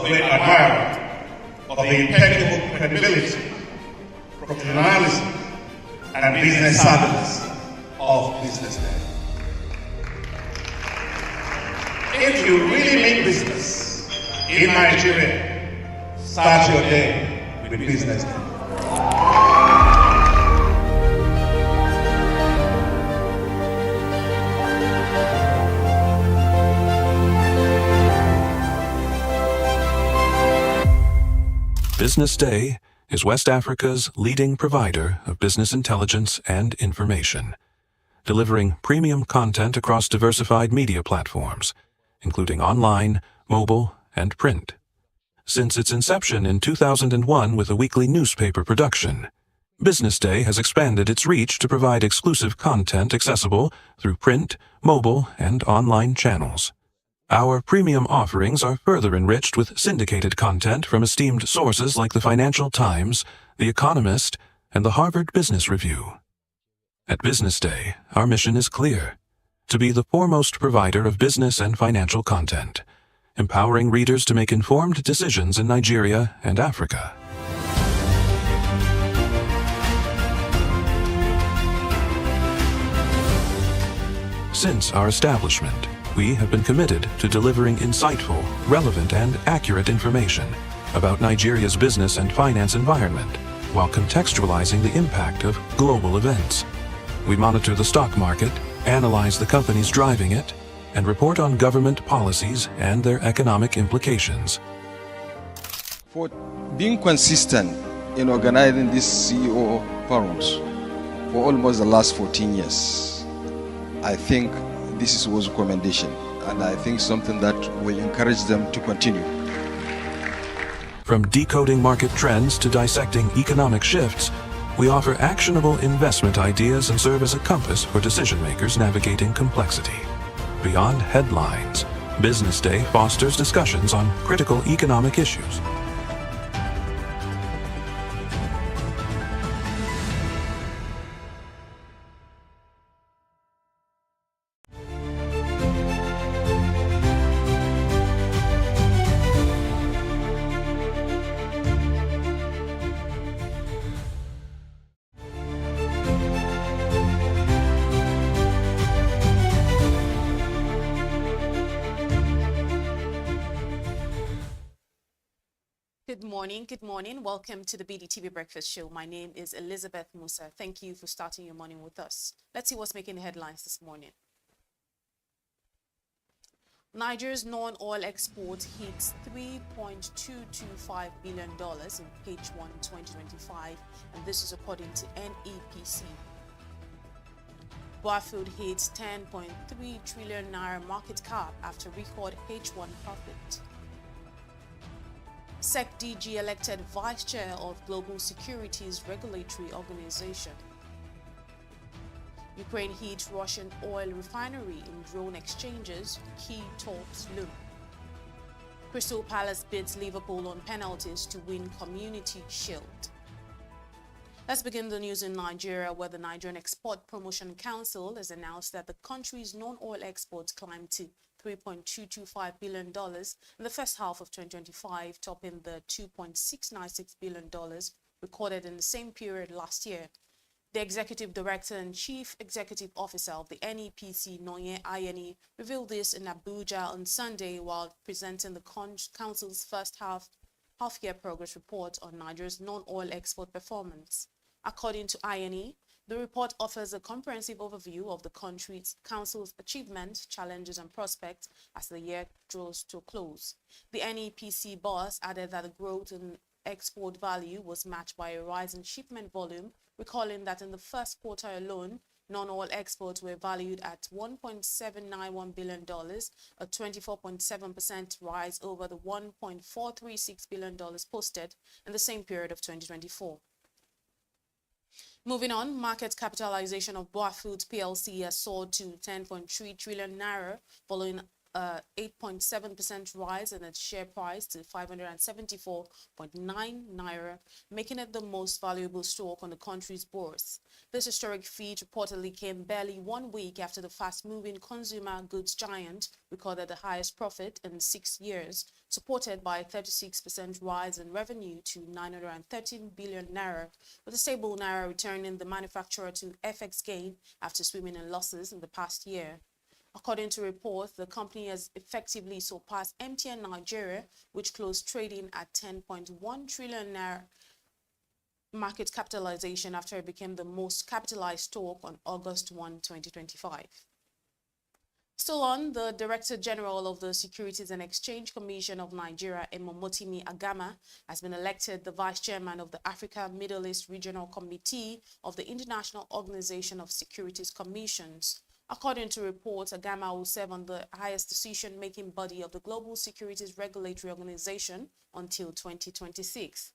great admirer of the impeccable credibility, professionalism, and business savviness of BusinessDay. If you really mean business in Nigeria, start your day with BusinessDay. BusinessDay is West Africa's leading provider of business intelligence and information, delivering premium content across diversified media platforms, including online, mobile, and print. Since its inception in 2001 with a weekly newspaper production, BusinessDay has expanded its reach to provide exclusive content accessible through print, mobile, and online channels. Our premium offerings are further enriched with syndicated content from esteemed sources like the Financial Times, The Economist, and the Harvard Business Review. At BusinessDay, our mission is clear: to be the foremost provider of business and financial content, empowering readers to make informed decisions in Nigeria and Africa. Since our establishment, we have been committed to delivering insightful, relevant, and accurate information about Nigeria's business and finance environment, while contextualizing the impact of global events. We monitor the stock market, analyze the companies driving it, and report on government policies and their economic implications. For being consistent in organizing these CEO forums for almost the last 14 years, I think this was a commendation, and I think something that will encourage them to continue. From decoding market trends to dissecting economic shifts, we offer actionable investment ideas and serve as a compass for decision-makers navigating complexity. Beyond headlines, BusinessDay fosters discussions on critical economic issues. Good morning. Welcome to the BDTV Breakfast Show. My name is Elizabeth Musa. Thank you for starting your morning with us. Let's see what's making the headlines this morning. Nigeria's non-oil export hits $3.225 billion in H1 2025, and this is according to NEPC. Buafood hits 10.3 trillion naira market cap after record H1 profit. SEC DG elected Vice Chair of Global Securities Regulatory Organization. Ukraine hits Russian oil refinery in drone exchanges, key talks loom. Crystal Palace bids Liverpool on penalties to win Community Shield. Let's begin the news in Nigeria, where the Nigerian Export Promotion Council has announced that the country's non-oil exports climbed to $3.225 billion in the first half of 2025, topping the $2.696 billion recorded in the same period last year. The Executive Director and Chief Executive Officer of the NEPC, Noye Ayeni, revealed this in Abuja on Sunday while presenting the Council's first half-year progress report on Nigeria's non-oil export performance. According to Ayeni, the report offers a comprehensive overview of the Council's achievements, challenges, and prospects as the year draws to a close. The NEPC boss added that the growth in export value was matched by a rise in shipment volume, recalling that in the first quarter alone, non-oil exports were valued at $1.791 billion, a 24.7% rise over the $1.436 billion posted in the same period of 2024. Moving on, market capitalization of Buafood PLC has soared to 10.3 trillion naira following a 8.7% rise in its share price to 574.9 naira, making it the most valuable stock on the country's bourse. This historic feat reportedly came barely 1 week after the fast-moving consumer goods giant recorded the highest profit in 6 years, supported by a 36% rise in revenue to 913 billion naira, with a stable naira returning the manufacturer to FX gain after swimming in losses in the past year. According to reports, the company has effectively surpassed MTN Nigeria, which closed trading at 10.1 trillion naira market capitalization after it became the most capitalized stock on August 1, 2025. Still on, the Director General of the Securities and Exchange Commission of Nigeria, Emomotimi Agama, has been elected the Vice Chairman of the Africa Middle East Regional Committee of the International Organization of Securities Commissions. According to reports, Agama will serve on the highest decision-making body of the Global Securities Regulatory Organization until 2026.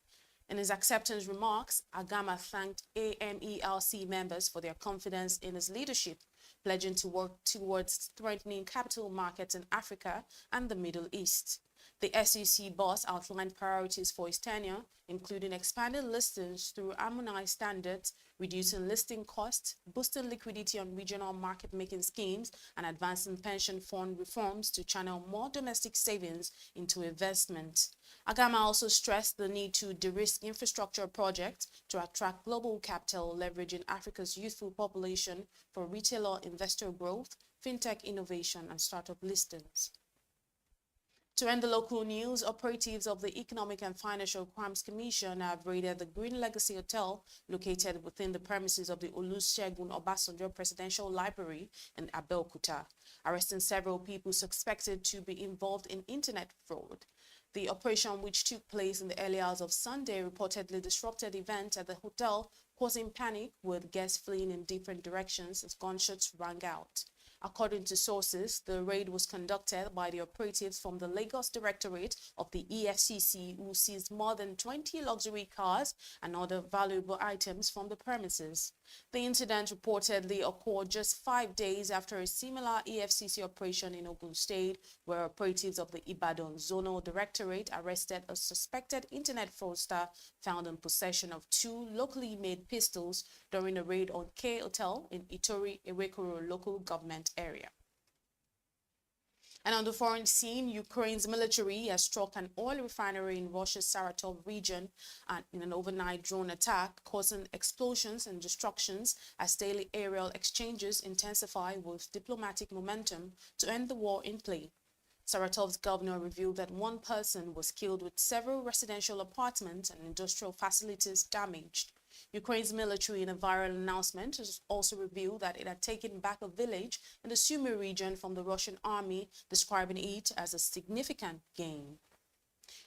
In his acceptance remarks, Agama thanked AMELC members for their confidence in his leadership, pledging to work towards strengthening capital markets in Africa and the Middle East. The SEC boss outlined priorities for his tenure, including expanding listings through harmonized standards, reducing listing costs, boosting liquidity on regional market-making schemes, and advancing pension fund reforms to channel more domestic savings into investment. Agama also stressed the need to de-risk infrastructure projects to attract global capital, leveraging Africa's youthful population for retailer investor growth, fintech innovation, and startup listings. To end the local news, operatives of the Economic and Financial Crimes Commission have raided the Green Legacy Hotel located within the premises of the Olusegun Obasanjo Presidential Library in Abeokuta, arresting several people suspected to be involved in internet fraud. The operation, which took place in the early hours of Sunday, reportedly disrupted events at the hotel, causing panic with guests fleeing in different directions as gunshots rang out. According to sources, the raid was conducted by the operatives from the Lagos Directorate of the EFCC, who seized more than 20 luxury cars and other valuable items from the premises. The incident reportedly occurred just 5 days after a similar EFCC operation in Ogun State, where operatives of the Ibadan Zonal Directorate arrested a suspected internet fraudster found in possession of 2 locally made pistols during a raid on K Hotel in Itori, Ewekoro local government area. And on the foreign scene, Ukraine's military has struck an oil refinery in Russia's Saratov region in an overnight drone attack, causing explosions and destructions as daily aerial exchanges intensify with diplomatic momentum to end the war in play. Saratov's governor revealed that 1 person was killed with several residential apartments and industrial facilities damaged. Ukraine's military, in a viral announcement, has also revealed that it had taken back a village in the Sumy region from the Russian army, describing it as a significant gain.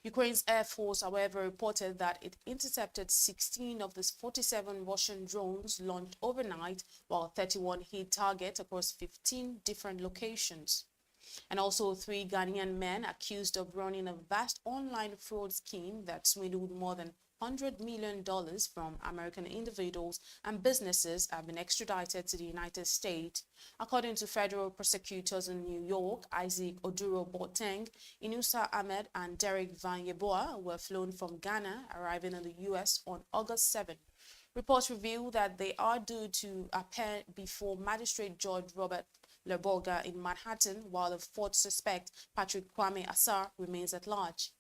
Ukraine's Air Force, however, reported that it intercepted 16 of the 47 Russian drones launched overnight, while 31 hit targets across 15 different locations. And also 3 Ghanaian men accused of running a vast online fraud scheme that swindled more than $100 million from American individuals and businesses have been extradited to the United States. According to federal prosecutors in New York, Isaac Oduro Boateng, Inusa Ahmed, and Derek Van Yeboah were flown from Ghana, arriving in the U.S. on August 7. Reports reveal that they are due to appear before Magistrate Judge Robert Leborga in Manhattan, while the 4th suspect, Patrick Kwame Assar, remains at large.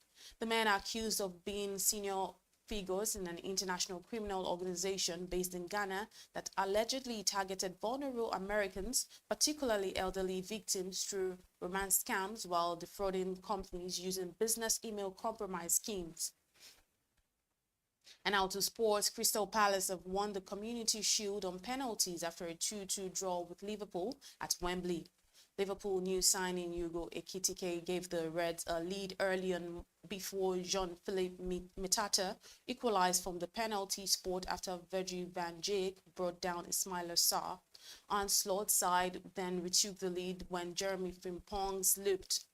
The men are accused of being senior figures in an international criminal organization based in Ghana that allegedly targeted vulnerable Americans, particularly elderly victims, through romance scams while defrauding companies using business email compromise schemes. And now to sports, Crystal Palace have won the Community Shield on penalties after a 2-2 draw with Liverpool at Wembley. Liverpool new signing Hugo Ekitike gave the Reds a lead early on before Jean-Philippe Matata equalized from the penalty spot after Virgil van Dijk brought down Ismaila Sarr. Onslaught's side then retook the lead when Jeremy Frimpong's looped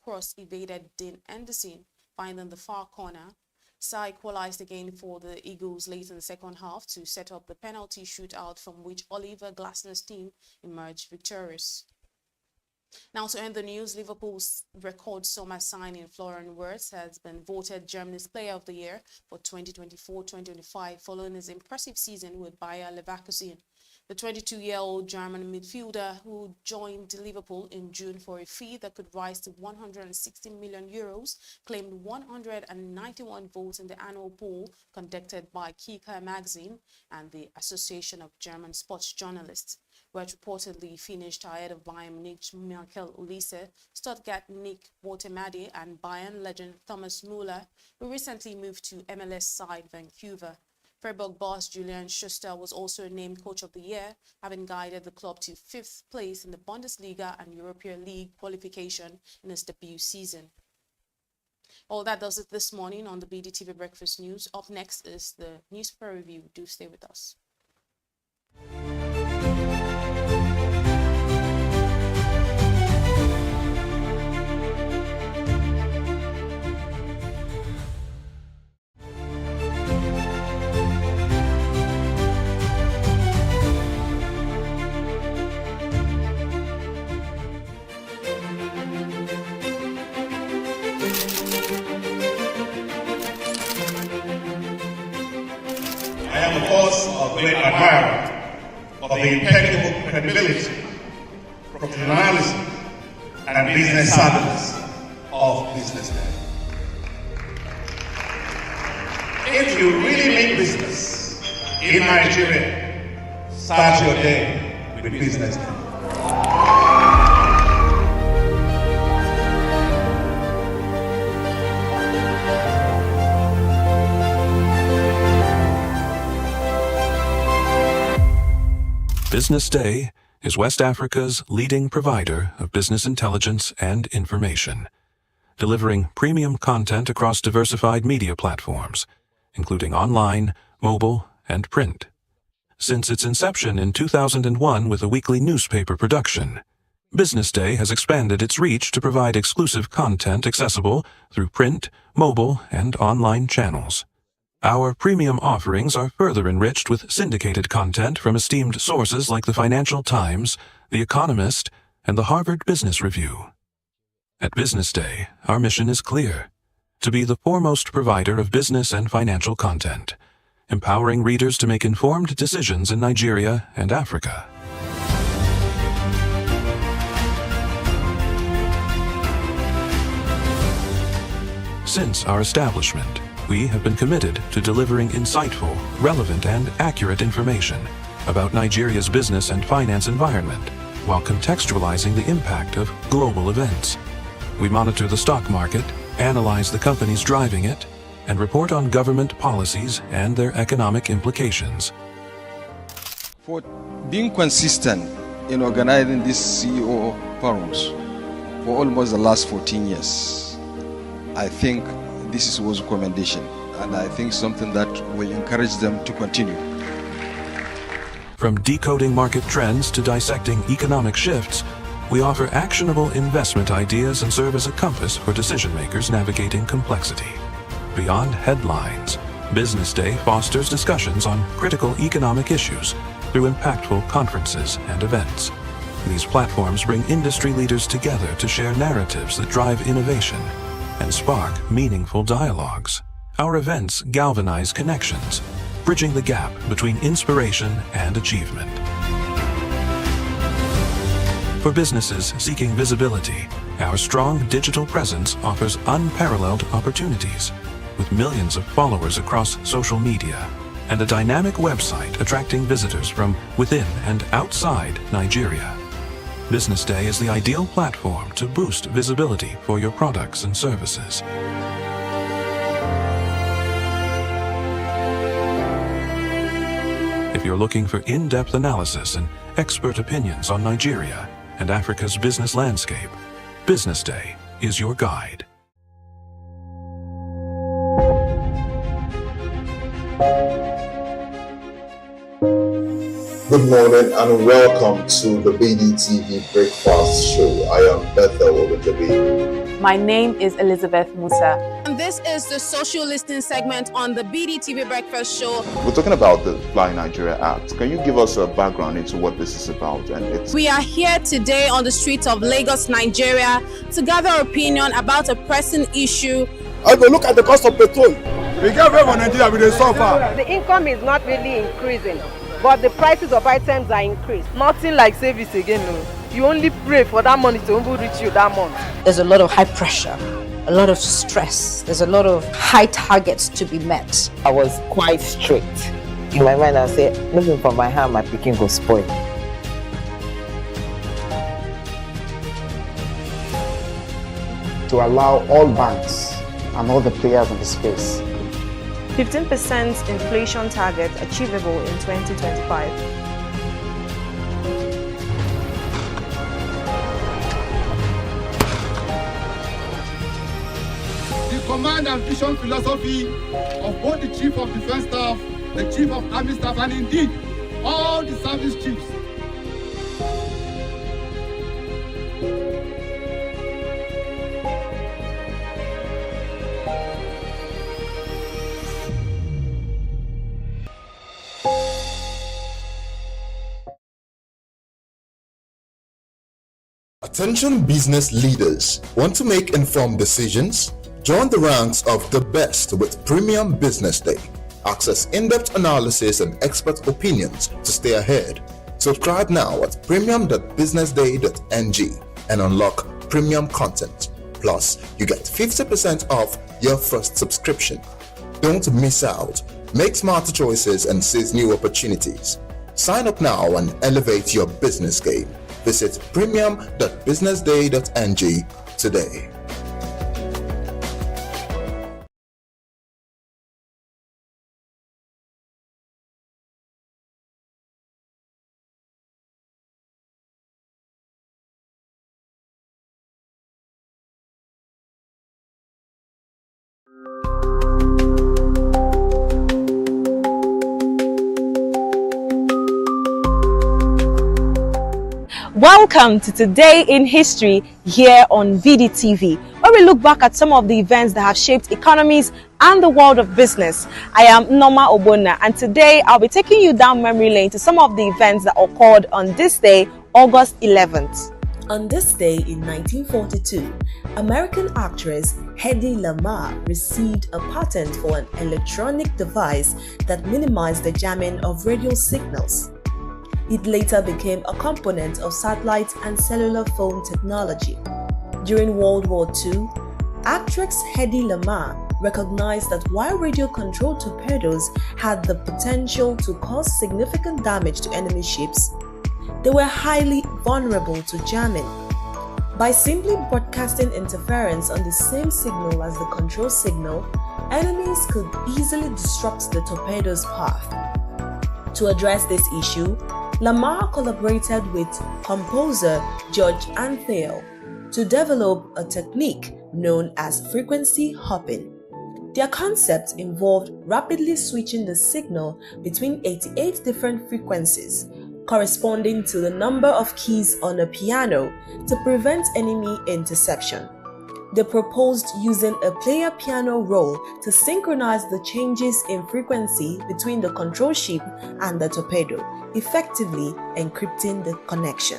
cross evaded Dean Anderson, finding the far corner. Sarr equalized again for the Eagles late in the second half to set up the penalty shootout from which Oliver Glasner's team emerged victorious. Now, to end the news, Liverpool's record summer signing Florian Wirtz has been voted Germany's Player of the Year for 2024-2025 following his impressive season with Bayer Leverkusen. The 22-year-old German midfielder, who joined Liverpool in June for a fee that could rise to 160 million euros, claimed 191 votes in the annual poll conducted by Kicker magazine and the Association of German Sports Journalists, which reportedly finished ahead of Bayern Munich Michael Olise, Stuttgart Nick Botemade, and Bayern legend Thomas Müller, who recently moved to MLS side Vancouver. Freiburg boss Julian Schuster was also named Coach of the Year, having guided the club to 5th place in the Bundesliga and European League qualification in his debut season. All that does it this morning on the BDTV Breakfast News. Up next is the newspaper review. Do stay with us. I am, of course, a great admirer of the impeccable credibility, professionalism, and business savviness of BusinessDay. If you really mean business in Nigeria, start your day with BusinessDay. BusinessDay is West Africa's leading provider of business intelligence and information, delivering premium content across diversified media platforms, including online, mobile, and print. Since its inception in 2001 with a weekly newspaper production, BusinessDay has expanded its reach to provide exclusive content accessible through print, mobile, and online channels. Our premium offerings are further enriched with syndicated content from esteemed sources like the Financial Times, The Economist, and the Harvard Business Review. At BusinessDay, our mission is clear: to be the foremost provider of business and financial content, empowering readers to make informed decisions in Nigeria and Africa. Since our establishment, we have been committed to delivering insightful, relevant, and accurate information about Nigeria's business and finance environment, while contextualizing the impact of global events. We monitor the stock market, analyze the companies driving it, and report on government policies and their economic implications. For being consistent in organizing these CEO forums for almost the last 14 years, I think this was a commendation, and I think something that will encourage them to continue. From decoding market trends to dissecting economic shifts, we offer actionable investment ideas and serve as a compass for decision-makers navigating complexity. Beyond headlines, BusinessDay fosters discussions on critical economic issues through impactful conferences and events. These platforms bring industry leaders together to share narratives that drive innovation and spark meaningful dialogues. Our events galvanize connections, bridging the gap between inspiration and achievement. For businesses seeking visibility, our strong digital presence offers unparalleled opportunities, with millions of followers across social media and a dynamic website attracting visitors from within and outside Nigeria. BusinessDay is the ideal platform to boost visibility for your products and services. If you're looking for in-depth analysis and expert opinions on Nigeria and Africa's business landscape, BusinessDay is your guide. Good morning and welcome to the BDTV Breakfast Show. I am Bethel Olutabi. My name is Elizabeth Musa. everyone. This is the social listening segment on the BDTV Breakfast Show. We're talking about the Fly Nigeria Act. Can you give us a background into what this is about? We are here today on the streets of Lagos, Nigeria, to gather opinion about a pressing issue. I go look at the cost of petrol. We get very for Nigeria, we dey suffer. The income is not really increasing, but the prices of items are increased. Nothing like savings again, no. You only pray for that money to reach you that month. There's a lot of high pressure, a lot of stress. There's a lot of high targets to be met. I was quite strict. In my mind, I said, looking for my hand, my picking go spoil. To allow all banks and all the players in the space. 15% inflation target achievable in 2025. The command and vision philosophy of both the Chief of Defense Staff, the Chief of Army Staff, and indeed all the service chiefs. Attention business leaders. Want to make informed decisions? Join the ranks of the best with Premium Business Day. Access in-depth analysis and expert opinions to stay ahead. Subscribe now at premium.businessday.ng and unlock premium content. Plus, you get 50% off your first subscription. Don't miss out. Make smarter choices and seize new opportunities. Sign up now and elevate your business game. Visit premium.businessday.ng today. Welcome to Today in History here on BDTV, where we look back at some of the events that have shaped economies and the world of business. I am Norma Obona, and today I'll be taking you down memory lane to some of the events that occurred on this day, August 11th. On this day in 1942, American actress Hedy Lamarr received a patent for an electronic device that minimized the jamming of radio signals. It later became a component of satellite and cellular phone technology. During World War II, actress Hedy Lamarr recognized that while radio-controlled torpedoes had the potential to cause significant damage to enemy ships, they were highly vulnerable to jamming. By simply broadcasting interference on the same signal as the control signal, enemies could easily disrupt the torpedo's path. To address this issue, Lamarr collaborated with composer George Antheil to develop a technique known as frequency hopping. Their concept involved rapidly switching the signal between 88 different frequencies, corresponding to the number of keys on a piano, to prevent enemy interception. They proposed using a player piano roll to synchronize the changes in frequency between the control ship and the torpedo, effectively encrypting the connection.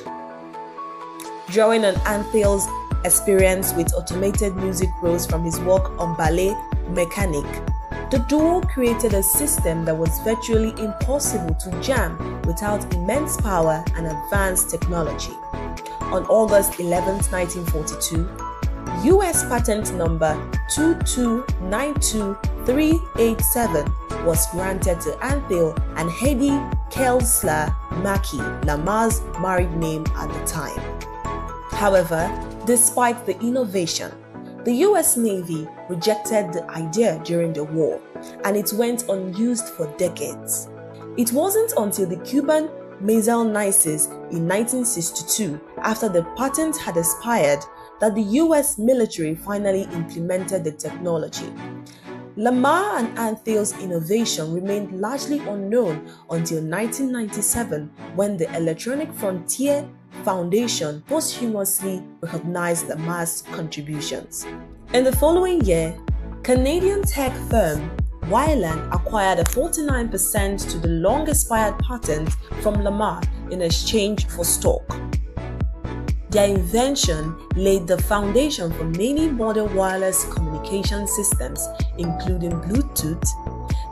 Drawing on Antheil's experience with automated music rolls from his work on ballet Mécanique, the duo created a system that was virtually impossible to jam without immense power and advanced technology. On August 11, 1942, U.S. patent number 2292387 was granted to Antheil and Hedy Kelsler Mackey, Lamarr's married name at the time. However, despite the innovation, the U.S. Navy rejected the idea during the war, and it went unused for decades. It wasn't until the Cuban Missile Crisis in 1962, after the patent had expired, that the U.S. military finally implemented the technology. Lamarr and Antheil's innovation remained largely unknown until 1997, when the Electronic Frontier Foundation posthumously recognized Lamarr's contributions. In the following year, Canadian tech firm Wyland acquired a 49% to the long-expired patent from Lamar in exchange for stock. Their invention laid the foundation for many modern wireless communication systems, including Bluetooth,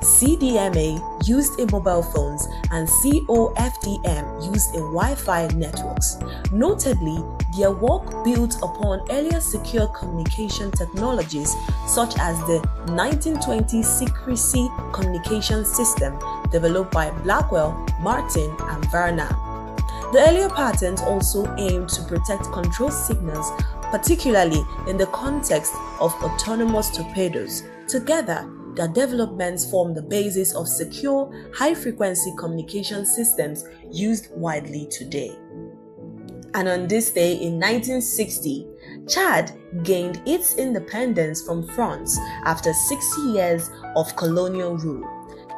CDMA used in mobile phones, and COFDM used in Wi-Fi networks. Notably, their work built upon earlier secure communication technologies such as the 1920 secrecy communication system developed by Blackwell, Martin, and Varna. The earlier patents also aimed to protect control signals, particularly in the context of autonomous torpedoes. Together, their developments form the basis of secure, high-frequency communication systems used widely today. And on this day in 1960, Chad gained its independence from France after 60 years of colonial rule.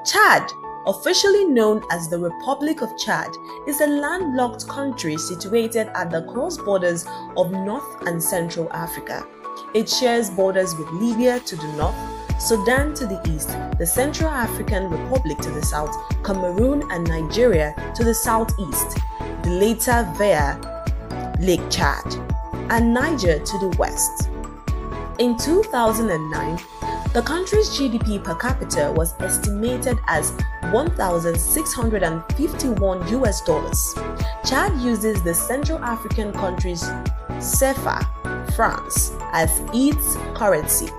Chad, officially known as the Republic of Chad, is a landlocked country situated at the cross borders of North and Central Africa. It shares borders with Libya to the north, Sudan to the east, the Central African Republic to the south, Cameroon and Nigeria to the southeast, the latter via Lake Chad, and Niger to the west. In 2009, the country's GDP per capita was estimated as $1,651. Chad uses the Central African country's CFA, francs, as its currency.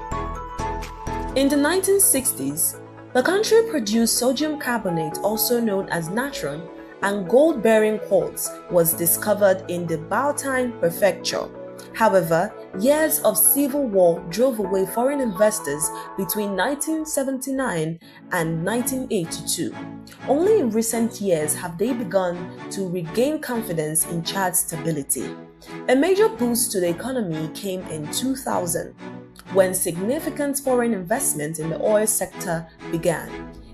In the 1960s, the country produced sodium carbonate, also known as natron, and gold-bearing quartz was discovered in the Baotine Prefecture. However, years of civil war drove away foreign investors between 1979 and 1982. Only in recent years have they begun to regain confidence in Chad's stability. A major boost to the economy came in 2000, when significant foreign investment in the oil sector began,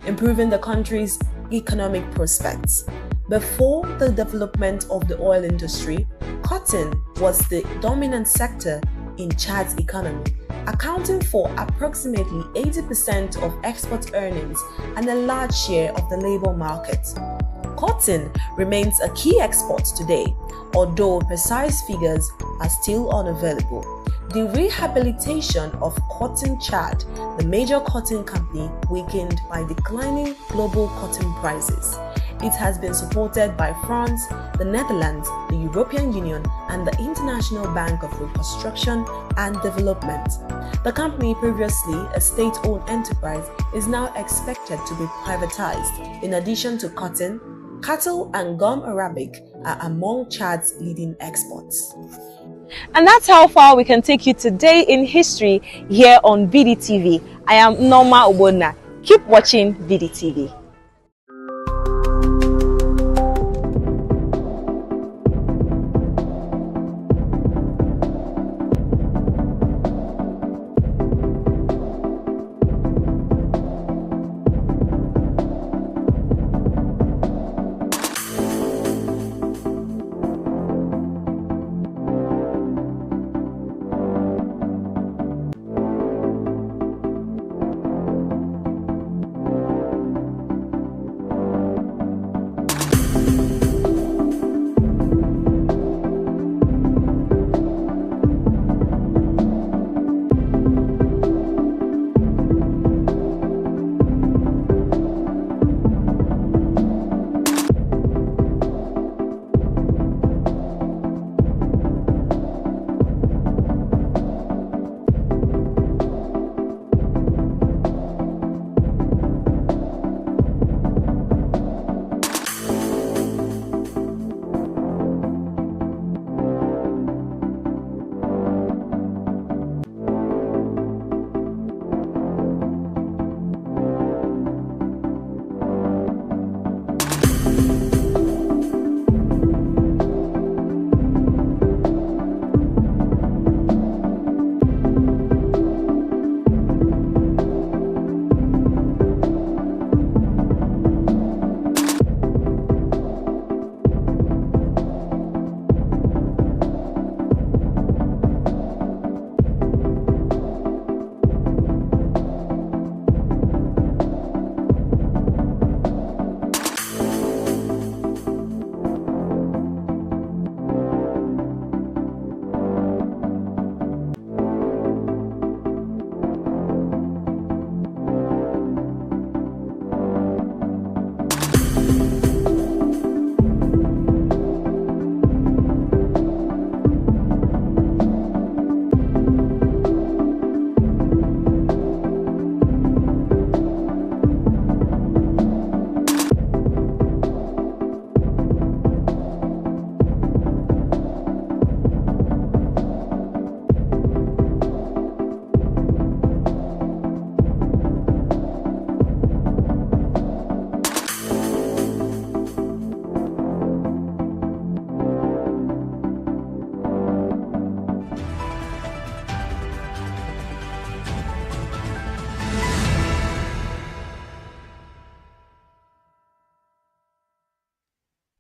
improving the country's economic prospects. Before the development of the oil industry, cotton was the dominant sector in Chad's economy, accounting for approximately 80% of export earnings and a large share of the labor market. Cotton remains a key export today, although precise figures are still unavailable. The rehabilitation of Cotton Chad, the major cotton company, weakened by declining global cotton prices. It has been supported by France, the Netherlands, the European Union, and the International Bank of Reconstruction and Development. The company, previously a state-owned enterprise, is now expected to be privatized. In addition to cotton, cattle and gum arabic are among Chad's leading exports. And that's how far we can take you today in history here on BDTV. I am Norma Obona. Keep watching BDTV.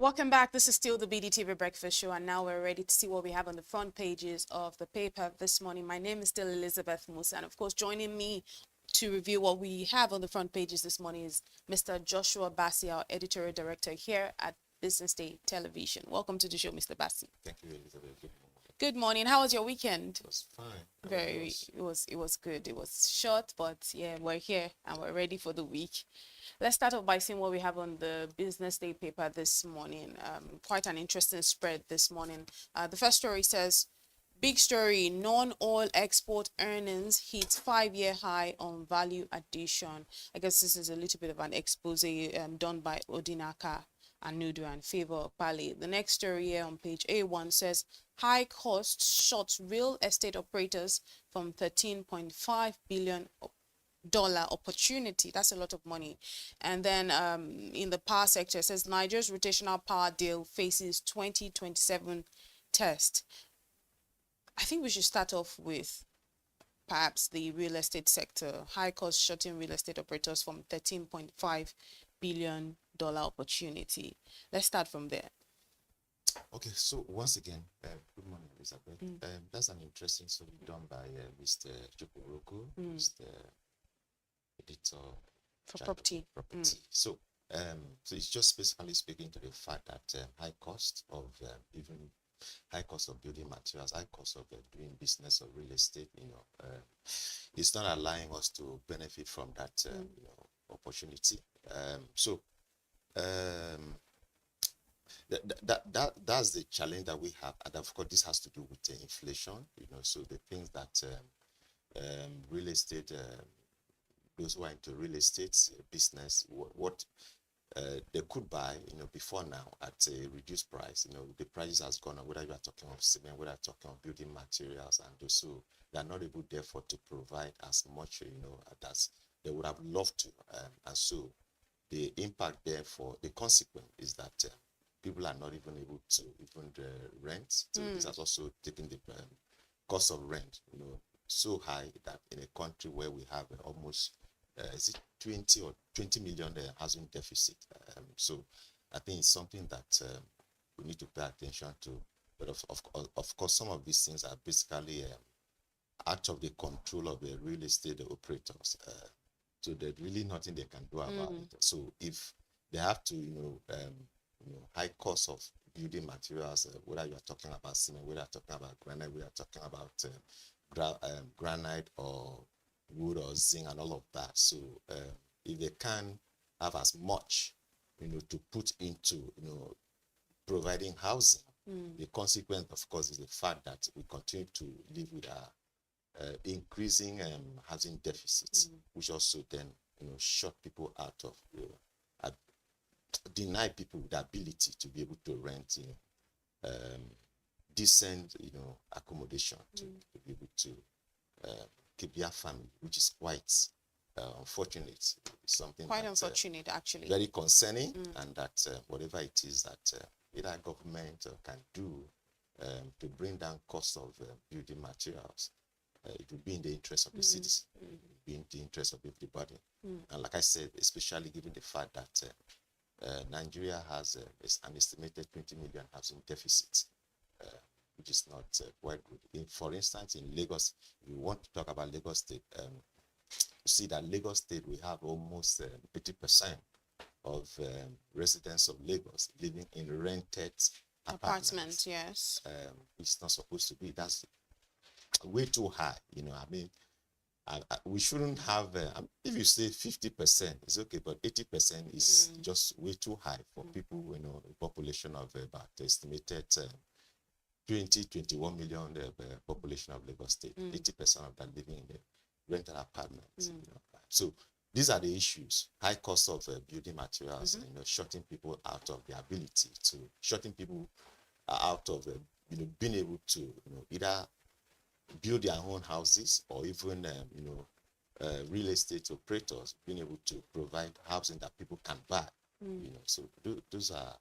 Welcome back. This is still the BDTV Breakfast Show, and now we're ready to see what we have on the front pages of the paper this morning. My name is still Elizabeth Musa, and of course, joining me to review what we have on the front pages this morning is Mr. Joshua Bassi, our editorial director here at Business Day Television. Welcome to the show, Mr. Bassi. Thank you, Elizabeth. Good morning. How was your weekend? It was fine. It was good. It was short, but yeah, we're here and we're ready for the week. Let's start off by seeing what we have on the Business Day paper this morning. Quite an interesting spread this morning. The first story says, big story, non-oil export earnings hits 5-year high on value addition. I guess this is a little bit of an expose done by Odinaka Anudu and Favor Pali. The next story here on page A1 says, high costs short real estate operators from $13.5 billion opportunity. That's a lot of money. And then in the power sector, it says Nigeria's rotational power deal faces 2027 test. I think we should start off with perhaps the real estate sector. High cost shutting real estate operators from $13.5 billion opportunity. Let's start from there. Okay, so once again, good morning, Elizabeth. That's an interesting study done by Mr. Chukwuroko, Mr. Editor for property. So it's just basically speaking to the fact that high cost of building materials, high cost of doing business or real estate, it's not allowing us to benefit from that opportunity. That's the challenge that we have, and of course this has to do with inflation. So the things that real estate, those who are into real estate business, what they could buy, before now at a reduced price. The prices has gone up. Whether you are talking of cement, whether you are talking of building materials, and so they are not able, therefore, to provide as much, as they would have loved to, and so the impact, therefore, the consequence is that people are not even able to even rent. So this has also taken the cost of rent, so high that in a country where we have almost is it 20 million housing deficit. So I think it's something that we need to pay attention to. But of course, some of these things are basically out of the control of the real estate operators. So there's really nothing they can do about it. So if they have to, high cost of building materials, whether you are talking about cement, whether you are talking about granite, whether you are talking about granite or wood or zinc and all of that. So if they can have as much, to put into, providing housing, the consequence, of course, is the fact that we continue to live with our increasing housing deficits, which also then, shut people out of, deny people the ability to be able to rent, decent, accommodation to be able to keep their family, which is quite unfortunate. It's something quite unfortunate, actually. Very concerning, and that whatever it is that either government can do to bring down cost of building materials, it will be in the interest of the citizens, it will be in the interest of everybody. And like I said, especially given the fact that Nigeria has an estimated 20 million housing deficit, which is not quite good. For instance, in Lagos, if you want to talk about Lagos State, you see that Lagos State, we have almost 80% of residents of Lagos living in rented apartments. Yes. It's not supposed to be. That's way too high. We shouldn't have, if you say 50%, it's okay, but 80% is just way too high for people, a population of about estimated 21 million population of Lagos State, 80% of that living in the rental apartments. So these are the issues: high cost of building materials, shutting people out of the ability to, shutting people out of being able to either build their own houses, or even real estate operators being able to provide housing that people can buy. So those are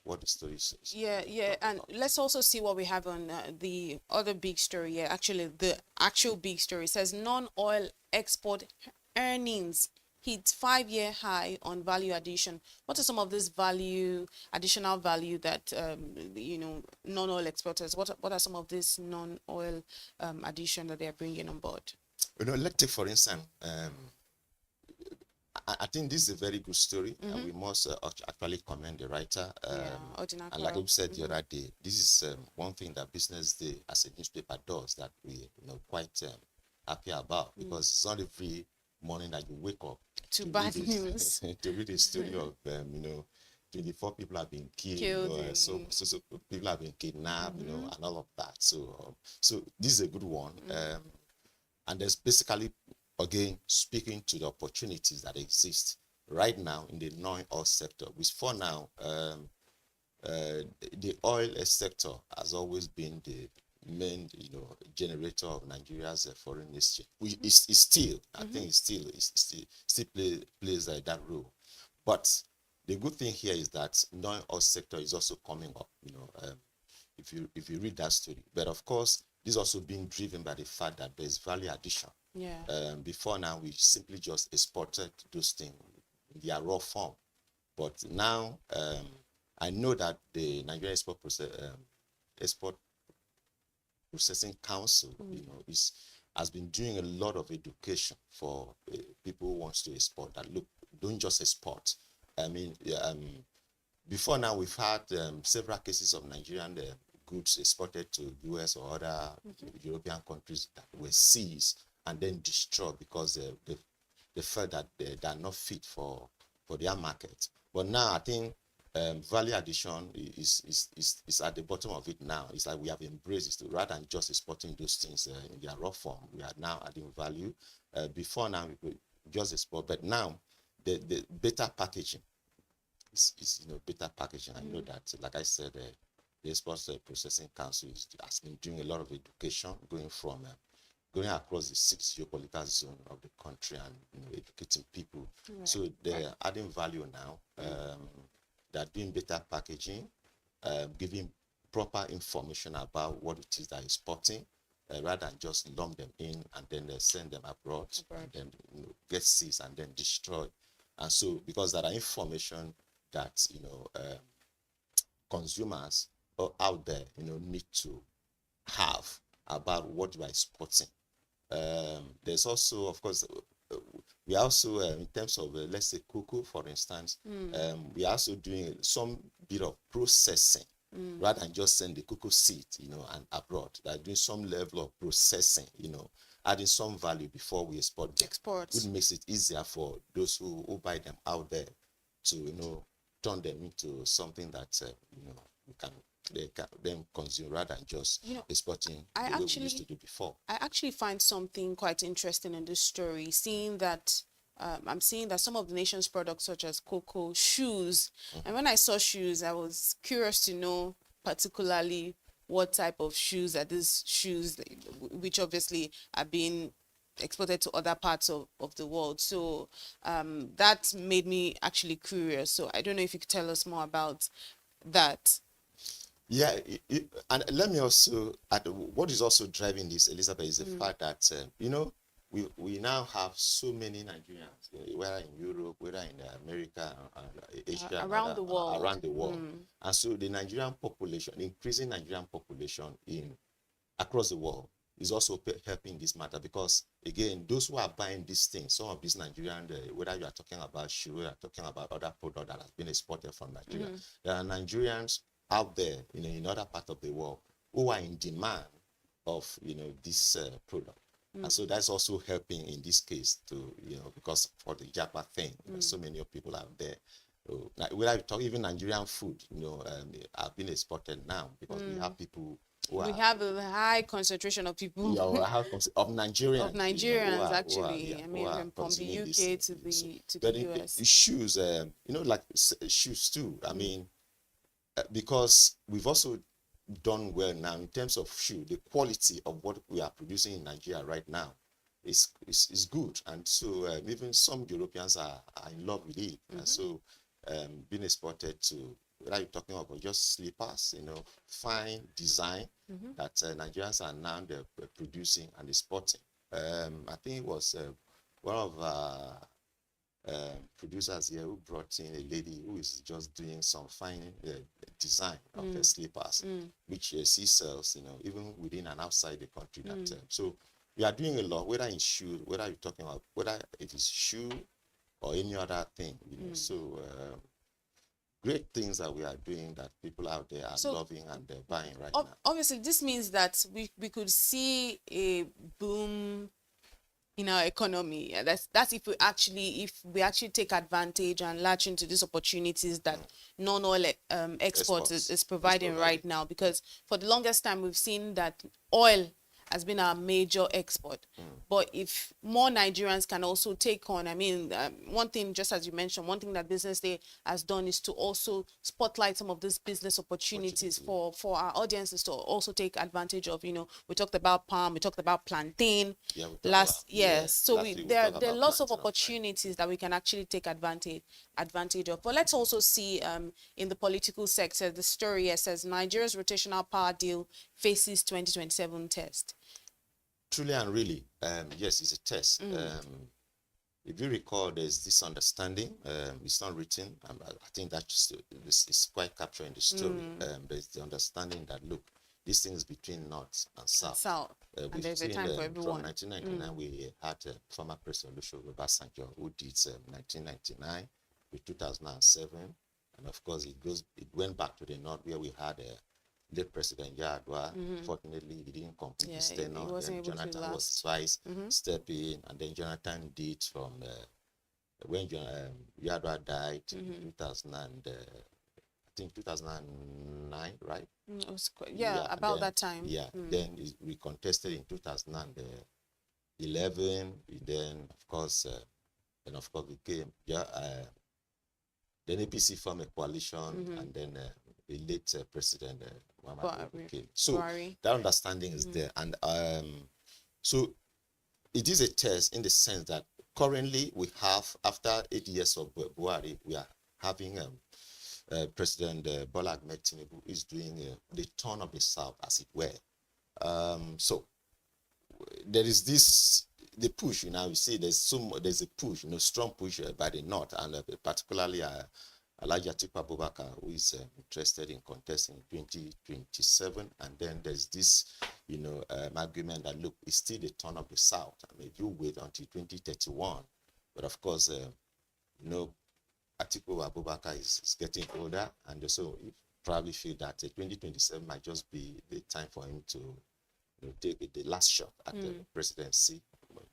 what the story says. Yeah, and let's also see what we have on the other big story. Actually, the actual big story says non-oil export earnings hit 5-year high on value addition. What are some of this additional value that non-oil exporters? What are some of this non-oil addition that they are bringing on board? Let's take for instance. I think this is a very good story, and we must actually commend the writer. And like you said the other day, this is one thing that BusinessDay as a newspaper does that we quite happy about, because it's not every morning that you wake up to bad news to read a story of 24 people have been killed, so people have been kidnapped, and all of that. So this is a good one, and there's basically, again, speaking to the opportunities that exist right now in the non-oil sector, which for now, the oil sector has always been the main, generator of Nigeria's foreign exchange. It's still, I think, it still plays that role. But the good thing here is that non-oil sector is also coming up. If you read that story, but of course, this is also being driven by the fact that there's value addition. Before now, we simply just exported those things in their raw form. But now, I know that the Nigerian Export Processing Council, has been doing a lot of education for people who wants to export. That look, don't just export. I mean, before now, we've had several cases of Nigerian goods exported to US or other European countries that were seized and then destroyed because they felt that they are not fit for their market. But now I think value addition is at the bottom of it now. It's like we have embraced it, rather than just exporting those things in their raw form. We are now adding value. Before now, we could just export, but now the better packaging is better packaging. I know that, like I said, the Export Processing Council has been doing a lot of education, going across the 6 geopolitical zones of the country and educating people. Right. So they're adding value now. They're doing better packaging, giving proper information about what it is they're exporting, rather than just lump them in and then they send them abroad. And then get seized and then destroyed. And so because there are information that consumers out there need to have about what you are exporting. There's also, of course, we are also in terms of let's say cocoa, for instance, we are also doing some bit of processing rather than just send the cocoa seed and abroad. They are doing some level of processing, adding some value before we export them, which makes it easier for those who buy them out there to turn them into something that they can then consume rather than just exporting the way we used to do before. I actually find something quite interesting in this story, seeing that I'm seeing that some of the nation's products, such as cocoa, shoes, and when I saw shoes, I was curious to know particularly what type of shoes are these shoes, which obviously are being exported to other parts of the world. So that made me actually curious. So I don't know if you could tell us more about that. Yeah, and let me also add, what is also driving this, Elizabeth, is the fact that, we now have so many Nigerians, whether in Europe, whether in America, Asia, around the world. And so the Nigerian population, increasing Nigerian population across the world is also helping this matter, because, again, those who are buying these things, some of these Nigerian, whether you are talking about shoe, you are talking about other product that has been exported from Nigeria, there are Nigerians out there, in other parts of the world who are in demand of, this product. And so that's also helping in this case to, because for the Japa thing, so many people out there. Whether you talk even Nigerian food, have been exported now because we have people who we have a high concentration of people. Of Nigerians. Of Nigerians, actually. From the UK to the US. The shoes, like shoes too. I mean, because we've also done well now in terms of shoe, the quality of what we are producing in Nigeria right now is good, and so even some Europeans are in love with it, and so being exported to, whether you're talking about just slippers, fine design that Nigerians are now producing and exporting. I think it was one of producers here who brought in a lady who is just doing some fine design of slippers, which she sells, even within and outside the country. So we are doing a lot, whether in shoe, whether you're talking about whether it is shoe or any other thing, So great things that we are doing that people out there are loving and they're buying right now. Obviously, this means that we could see a boom in our economy. That's if we actually take advantage and latch into these opportunities that non-oil exports is providing right now. Because for the longest time we've seen that oil has been our major export. But if more Nigerians can also take on, one thing, just as you mentioned, one thing that Business Day has done is to also spotlight some of these business opportunities for our audiences to also take advantage of. We talked about palm, we talked about plantain So there are lots of opportunities that we can actually take advantage of. But let's also see in the political sector, the story here says Nigeria's rotational power deal faces 2027 test. Truly and really, yes, it's a test. If you recall, there's this understanding. It's not written. I think that is quite captured in the story. There's the understanding that, look, this thing is between North and South. And there's a time for everyone. From 1999, we had former President Olusegun Obasanjo, who did 1999 to 2007. And of course, it went back to the North, where we had late President Yar'Adua. Fortunately, he didn't complete his tenure. Then Jonathan was twice step in, and then Jonathan did from when Yar'Adua died in 2009, right? It was about that time. Then we contested in 2011. Then of course we came. Then APC formed a coalition, and then the late President Muhammadu came. So that understanding is there, and so it is a test in the sense that currently we have, after 8 years of Buhari, we are having President Bola Ahmed Tinubu is doing the turn of the South, as it were. So there is the push. You see there's a push, strong push by the North, and particularly Alhaji Atiku Abubakar, who is interested in contesting 2027, and then there's this argument that, look, it's still the turn of the South. You wait until 2031, but of course Atiku Abubakar is getting older, and so you probably feel that 2027 might just be the time for him to take the last shot at the presidency.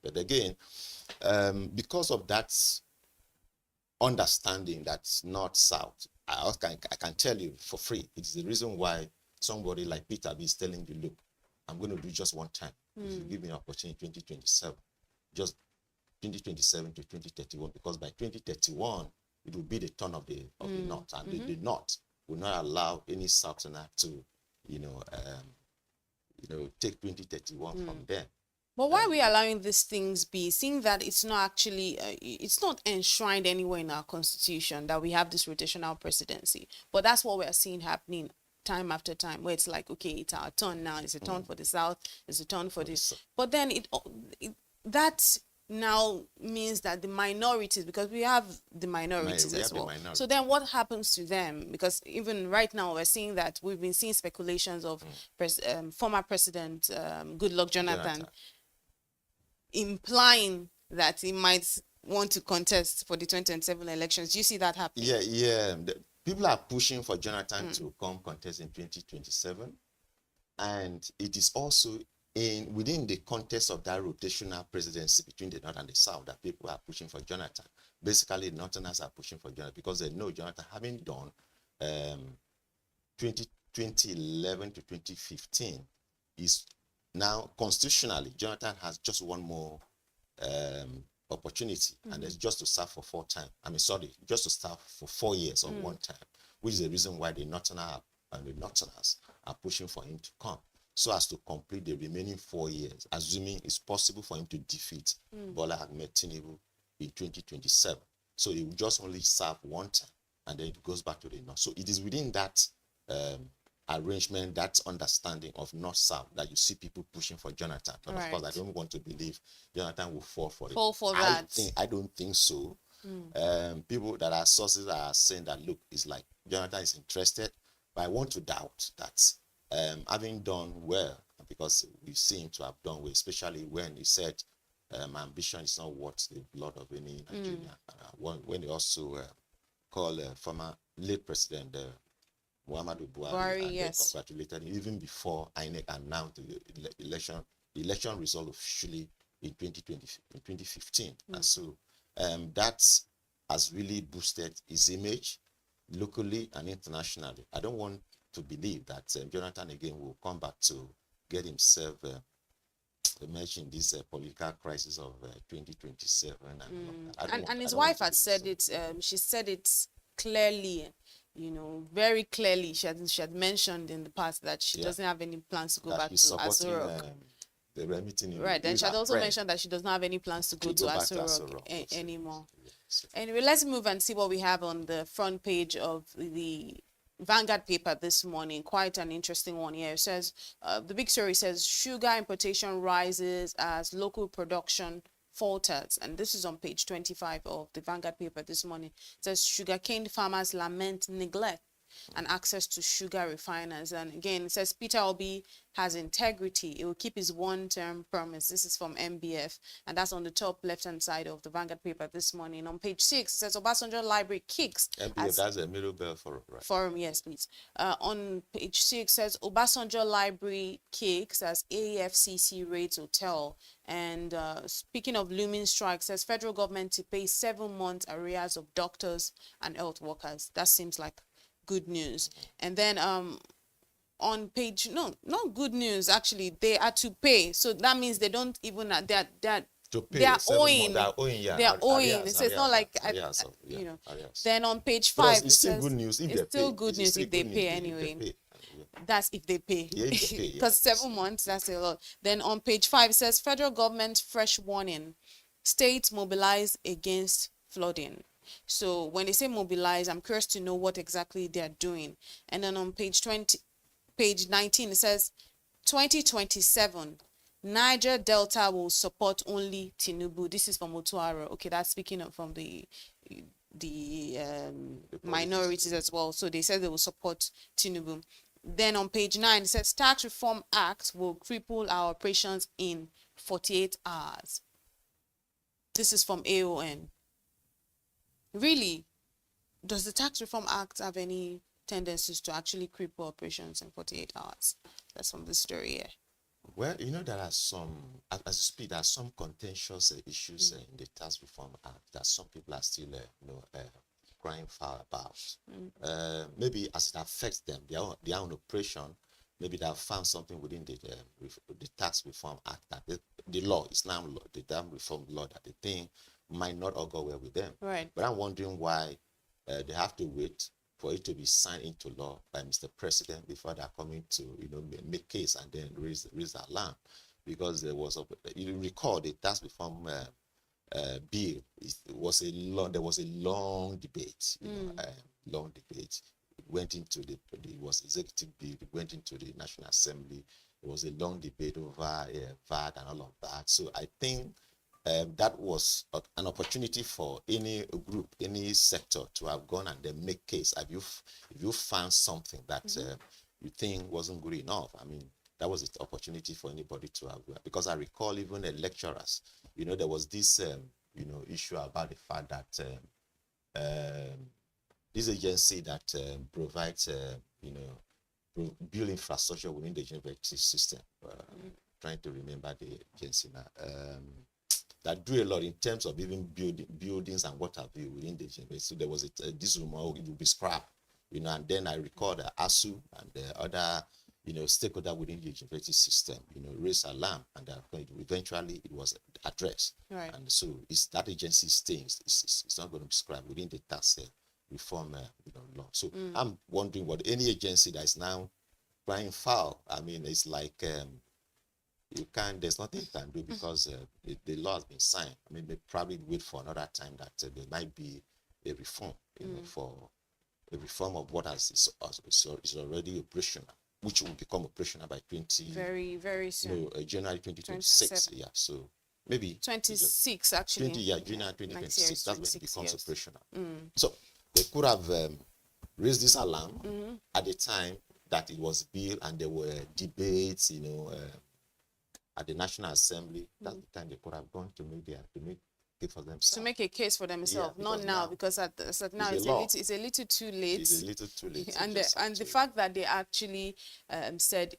But again, because of that understanding that's North-South, I can tell you for free, it's the reason why somebody like Peter B is telling you, look, I'm going to do just one time. If you give me an opportunity in 2027, just 2027 to 2031, because by 2031, it will be the turn of the North, and the North will not allow any Southerner to, take 2031 from them. But why are we allowing these things be, seeing that it's not actually, it's not enshrined anywhere in our constitution that we have this rotational presidency? But that's what we're seeing happening time after time, where it's like, okay, it's our turn now. It's a turn for the South. It's a turn for this. But then that now means that the minorities, because we have the minorities as well. So then what happens to them? Because even right now we're seeing that we've been seeing speculations of former President Goodluck Jonathan implying that he might want to contest for the 2027 elections. Do you see that happening? Yeah. People are pushing for Jonathan to come contest in 2027. And it is also within the context of that rotational presidency between the North and the South that people are pushing for Jonathan. Basically, Northerners are pushing for Jonathan because they know Jonathan, having done 2011 to 2015, is now constitutionally, Jonathan has just one more opportunity, and it's just to serve for just to serve for 4 years on one time, which is the reason why the Northerners are pushing for him to come, so as to complete the remaining 4 years, assuming it's possible for him to defeat Bola Ahmed Tinubu in 2027. So he will just only serve one time, and then it goes back to the North. So it is within that arrangement, that understanding of North-South, that you see people pushing for Jonathan. But of course, I don't want to believe Jonathan will fall for it. Fall for that. I don't think so. People that are sources that are saying that, look, it's like Jonathan is interested, but I want to doubt that having done well, because we seem to have done well, especially when he said ambition is not worth the blood of any Nigerian. When he also called former late president Muhammadu Buhari, and yes, they congratulated him even before INEC announced the election result officially in 2015. And so that has really boosted his image locally and internationally. I don't want to believe that Jonathan again will come back to get himself emerged in this political crisis of 2027. And his wife had said it. She said it clearly, very clearly. She had mentioned in the past that she doesn't have any plans to go back to Aso Rock. Right. Then she had also mentioned that she does not have any plans to go to Aso Rock anymore. Yes. Anyway, let's move and see what we have on the front page of the Vanguard paper this morning. Quite an interesting one here. It says, the big story says, sugar importation rises as local production falters. And this is on page 25 of the Vanguard paper this morning. It says, sugarcane farmers lament neglect and access to sugar refiners. And again, it says Peter Obi has integrity. He will keep his one-term promise. This is from MBF, and that's on the top left-hand side of the Vanguard paper this morning. On page 6, it says Obasanjo Library kicks. MBF, that's a Middlebelt Forum, right? Forum, yes, please. On page 6, says Obasanjo Library kicks as AFCC raids hotel. And speaking of looming strikes, says federal government to pay 7 months arrears of doctors and health workers. That seems like good news. And then on page, no, not good news, actually, they are to pay. So that means they don't even, they're owing. They're owing. So it's not like, Then on page 5, it's still good news if it's still good news if they pay anyway. That's if they pay. Because 7 months, that's a lot. Then on page 5, it says federal government fresh warning. States mobilize against flooding. So when they say mobilize, I'm curious to know what exactly they're doing. And then on page 19, it says 2027, Niger Delta will support only Tinubu. This is from Otuaro. Okay, that's speaking of from the minorities as well. So they said they will support Tinubu. Then on page 9, it says Tax Reform Act will cripple our operations in 48 hours. This is from AON. Really, does the Tax Reform Act have any tendencies to actually cripple operations in 48 hours? That's from the story here. Well, there are some, as you speak, there are some contentious issues in the Tax Reform Act that some people are still, crying foul about. Maybe as it affects them, their own operation, maybe they have found something within the Tax Reform Act that the law, Islam law, the Tax Reform law that they think might not all go well with them. Right. But I'm wondering why they have to wait for it to be signed into law by Mr. President before they're coming to, make case and then raise alarm. Because there was you recall the Tax Reform bill. There was a long debate. Long debate. It went into it was executive bill. It went into the National Assembly. It was a long debate over VAT and all of that. So I think that was an opportunity for any group, any sector to have gone and then make case. If you found something that you think wasn't good enough, I mean, that was an opportunity for anybody to have. Because I recall even the lecturers, there was this, issue about the fact that this agency that provides, build infrastructure within the university system. Trying to remember the agency now. That do a lot in terms of even buildings and what have you within the university. So there was this rumor it will be scrapped, and then I recall the ASU and the other, stakeholder within the university system, raised alarm, and eventually it was addressed. Right. And so it's that agency's things. It's not going to be scrapped within the tax reform, law. So I'm wondering what any agency that is now crying foul. I mean, it's like. There's nothing you can do because the law has been signed. I mean, they probably wait for another time that there might be a reform, for a reform of what is already operational, which will become operational by very, very soon. January 2026. Yeah. So maybe 26 actually. 20 years, June 2026. That's when it becomes years. operational. So they could have raised this alarm at the time that it was built, and there were debates, at the National Assembly. That's the time they could have gone to make it for themselves. To make a case for themselves, Yeah, not now, because at now it's a little too late. It's a little too late. And the fact that they actually said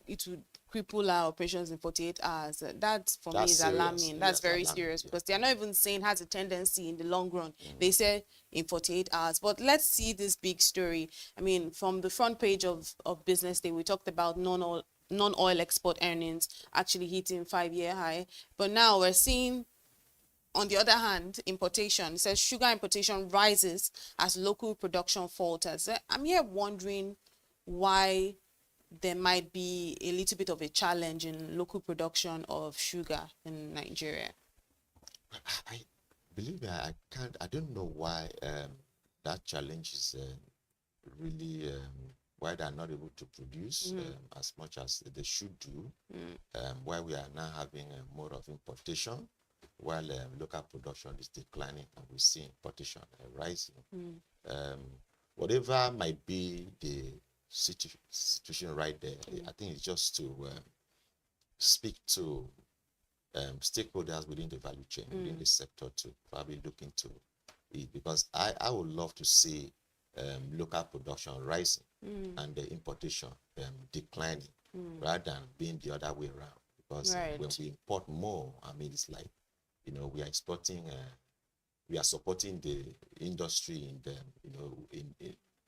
it would cripple our operations in 48 hours, that for me is alarming. That's very serious, because they are not even saying has a tendency in the long run. They say in 48 hours. But let's see this big story. I mean, from the front page of BusinessDay, we talked about non-oil export earnings actually hitting 5-year high. But now we're seeing, on the other hand, importation. It says sugar importation rises as local production falters. I'm here wondering why there might be a little bit of a challenge in local production of sugar in Nigeria. I believe me, I don't know why that challenge is really why they are not able to produce as much as they should do. Why we are now having more of importation, while local production is declining, and we see importation rising. Whatever might be the situation right there, I think it's just to speak to stakeholders within the value chain, within the sector, to probably look into it, because I would love to see local production rising and the importation declining, rather than being the other way around. Because when we import more, I mean, it's like, we are exporting, we are supporting the industry in the,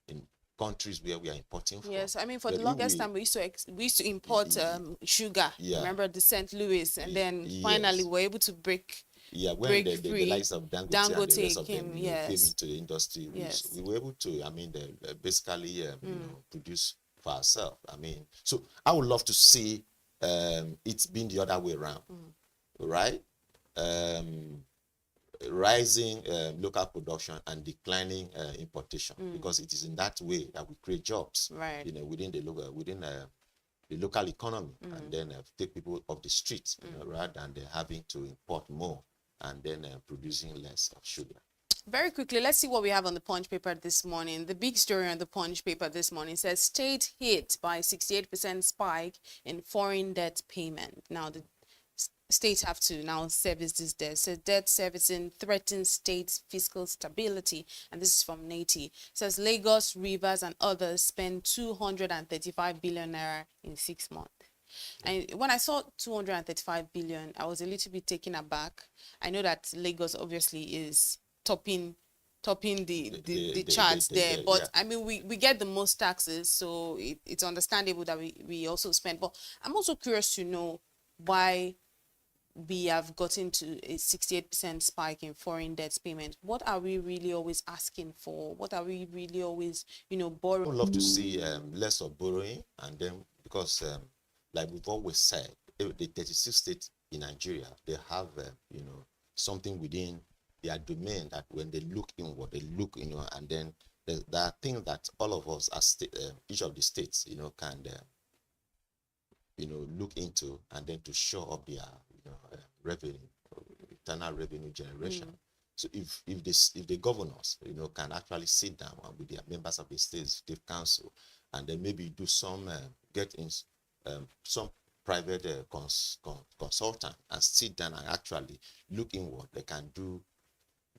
in countries where we are importing from. Yes, I mean, for the longest time, we used to import sugar. Remember the St. Louis, and then finally we're able to break. Yeah, when the likes of Dangote and the rest of them came into the industry, we were able to, basically, produce for ourselves. I mean, so I would love to see it's been the other way around, right? Rising local production and declining importation, because it is in that way that we create jobs, within the local economy, and then take people off the streets, rather than having to import more and then producing less of sugar. Very quickly, let's see what we have on the Punch paper this morning. The big story on the Punch paper this morning says state hit by 68% spike in foreign debt payment. Now, the states have to now service this debt. So debt servicing threatens states' fiscal stability. And this is from NATI. It says Lagos, Rivers, and others spend 235 billion naira in 6 months. And when I saw 235 billion, I was a little bit taken aback. I know that Lagos obviously is topping the charts there, but I mean, we get the most taxes, so it's understandable that we also spend. But I'm also curious to know why we have gotten to a 68% spike in foreign debt payment. What are we really always asking for? What are we really always, borrowing? I would love to see less of borrowing, and then, because like we've always said, the 36 states in Nigeria, they have something within their domain that when they look inward, they look, and then there are things that all of us as each of the states, can look into, and then to show up their revenue, internal revenue generation. So if the governors can actually sit down with their members of the states council, and then maybe do some get in some private consultant and sit down and actually look inward, they can do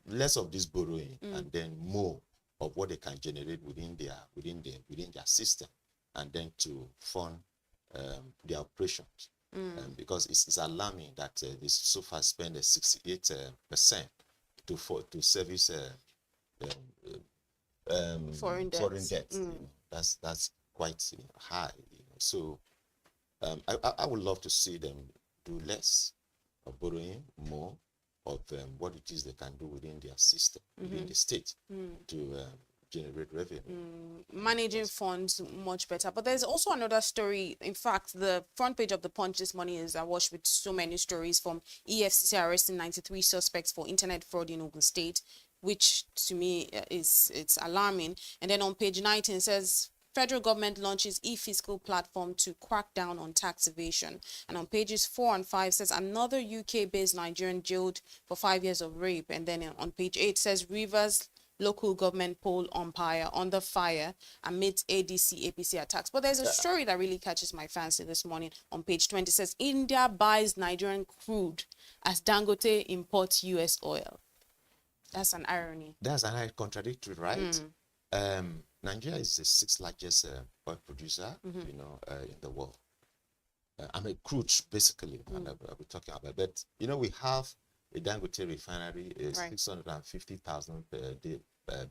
less of this borrowing and then more of what they can generate within their system, and then to fund their operations. Because it's alarming that they so far spend 68% to service foreign debt. That's quite high. So I would love to see them do less of borrowing, more of what it is they can do within their system, within the state, to generate revenue. Managing funds much better. But there's also another story. In fact, the front page of the Punch this morning is awash with so many stories, from EFCC arresting 93 suspects for internet fraud in Ogun State, which to me it's alarming. And then on page 19 it says Federal government launches e-fiscal platform to crack down on tax evasion. And on pages 4 and 5 says another UK-based Nigerian jailed for 5 years of rape. And then on page 8 says Rivers local government poll umpire under fire amidst ADC APC attacks. But there's a story that really catches my fancy this morning. On page 20 says India buys Nigerian crude as Dangote imports US oil. That's an irony. That's an contradictory, right? Nigeria is the 6th largest oil producer, you know, in the world. I mean, crude, basically, and I'll be talking about. But, you know, we have a Dangote refinery, a 650,000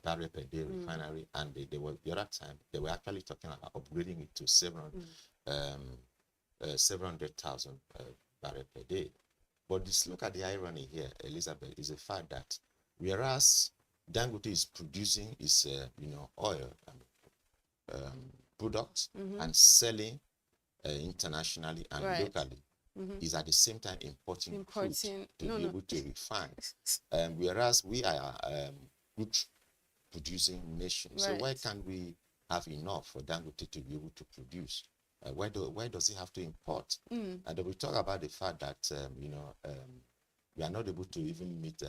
barrel per day refinery, and the other time, they were actually talking about upgrading it to 700,000 barrel per day. But just look at the irony here, Elizabeth, is the fact that whereas Dangote is producing his, you know, oil products and selling internationally and locally, is at the same time importing crude to be able to refine. Whereas we are crude producing nation. So why can't we have enough for Dangote to be able to produce? Why does he have to import? And then we talk about the fact that you know, we are not able to even meet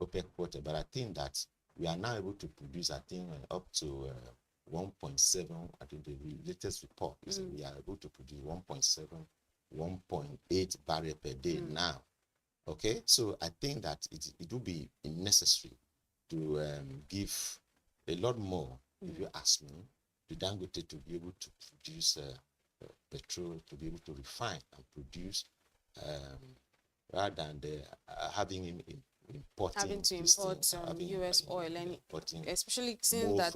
OPEC quota, but I think that we are now able to produce, I think, up to 1.7. I think the latest report is that we are able to produce 1.7, 1.8 barrel per day now. Okay, so I think that it will be necessary to give a lot more, if you ask me, to Dangote to be able to produce petrol, to be able to refine and produce, rather than having him importing, having to import US oil, and especially seeing that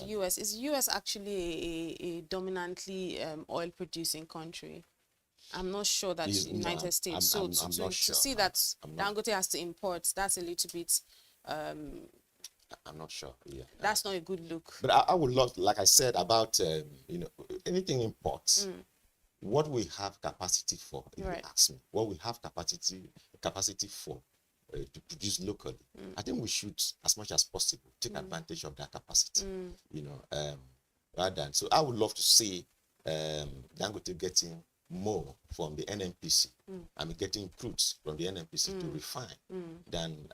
US is US actually a dominantly oil producing country. I'm not sure that United States. So to see that Dangote has to import, that's a little bit. I'm not sure. Yeah, that's not a good look. But I would love, like I said about you know, anything imports. What we have capacity for, if you ask me, what we have capacity for to produce locally, I think we should, as much as possible, take advantage of that capacity. You know, rather than, so I would love to see Dangote getting more from the NNPC. I mean, getting fruits from the NNPC to refine than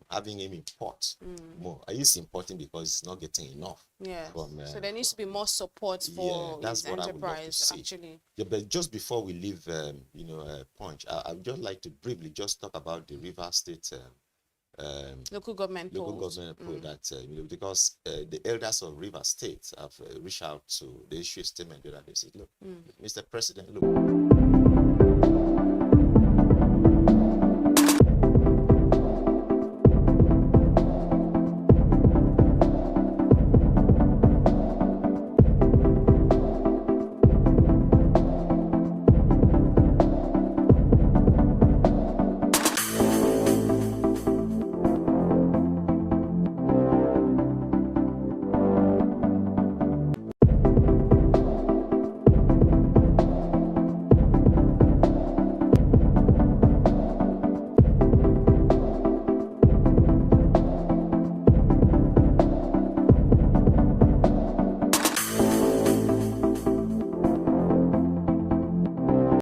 having him import more. It's importing because it's not getting enough. From, so there needs to be more support for that's his what enterprise. I would love to see. Actually, but just before we leave, you know, Punch, I would just like to briefly just talk about the Rivers State local government poll that you know, because the elders of Rivers State have reached out to the issue statement that they said, look, Mr. President, look,